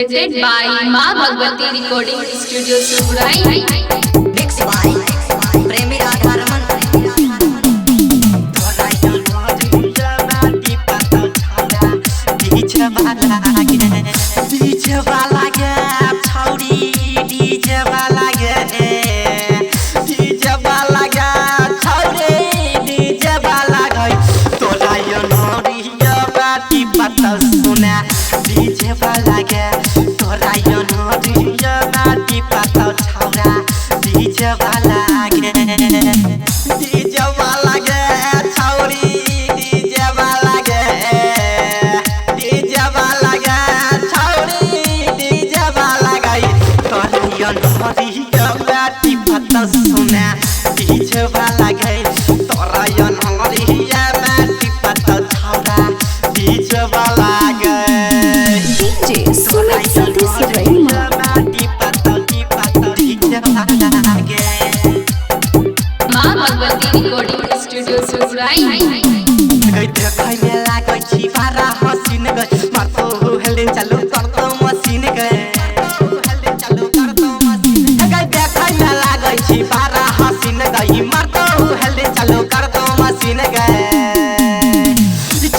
Presented by माँ Bhagwati recording studio Sugurai. Mixed by प्रेमी Radha Raman. DJ वाला गे तोरा यो नोरिया नाटी पाता छौरा डीजे वाला गे छौरी डीजे वाला गे छौरी डीजे वाला गे तोरा यो नोरिया नाटी पाता सुना डीजे वाला गे तोरा यो नोरिया नाटी पाता छौरा डीजे वाला गे माँ भगवती रिकॉर्डिंग स्टूडियो सुगुराई। देखै में लागै छी बारा हसीन गए मारतो हेले चालू करतो मशीन गए देखै में लागै छी बारा हसीन गई मारतो हेले चालू करतो मशीन गए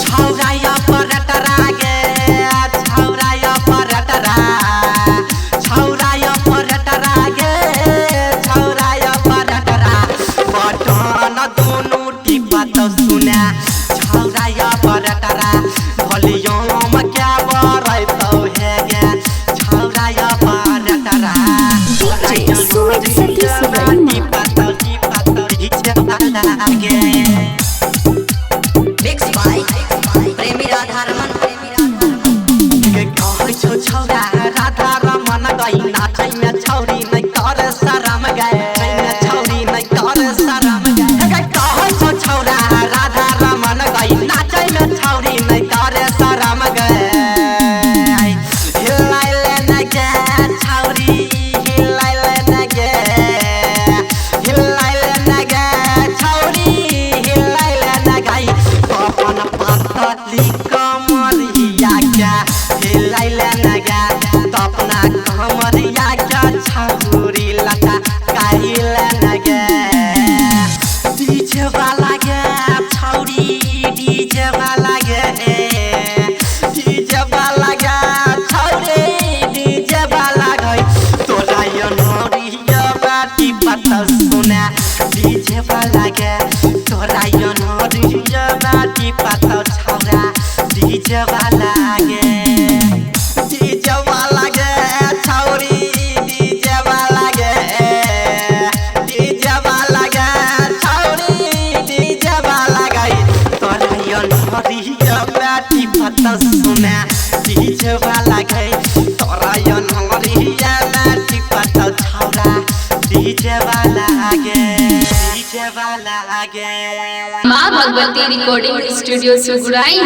छौराया परटरा गे छौराया परटरा गे छौराया परटरा बटन दोनों टिपत सुना छौराया परटरा वॉल्यूम क्या बरैतो हे गे छौराया परटरा Mixed by प्रेमी राधा रमन। कहै छौ छौरा राधा रमन गई नाचै में छौरी नै कर शरम गए छौरी नै कर शरम गए कहै छौ छौरा राधा रमन गई नाचै में छौरी नै कर शरम गए हिलाइले न गे छौरी हिलाइले न गे छौरी हिलाइले न गई अपन पतली कमरिया के हिलाइले न गे तपना कमरिया के छौरी लटा काइले न गे डीजे वाला गे छौरी डीजे वाला गे छौरी डीजे वाला गई तोरा यो नोरिया बाटी पता सुना डीजे वाला गे तोरा यो नोरिया बाटी पता छौरा डीजे वाला गे छौरी डीजे वाला गे छौरी डीजे वाला गई तोरा यो नोरिया बाटी पता सुना डीजे वाला गई तोरा यो नोरिया बाटी पता छौरा डीजे वाला गे माँ भगवती रिकॉर्डिंग स्टूडियो सुगुराई।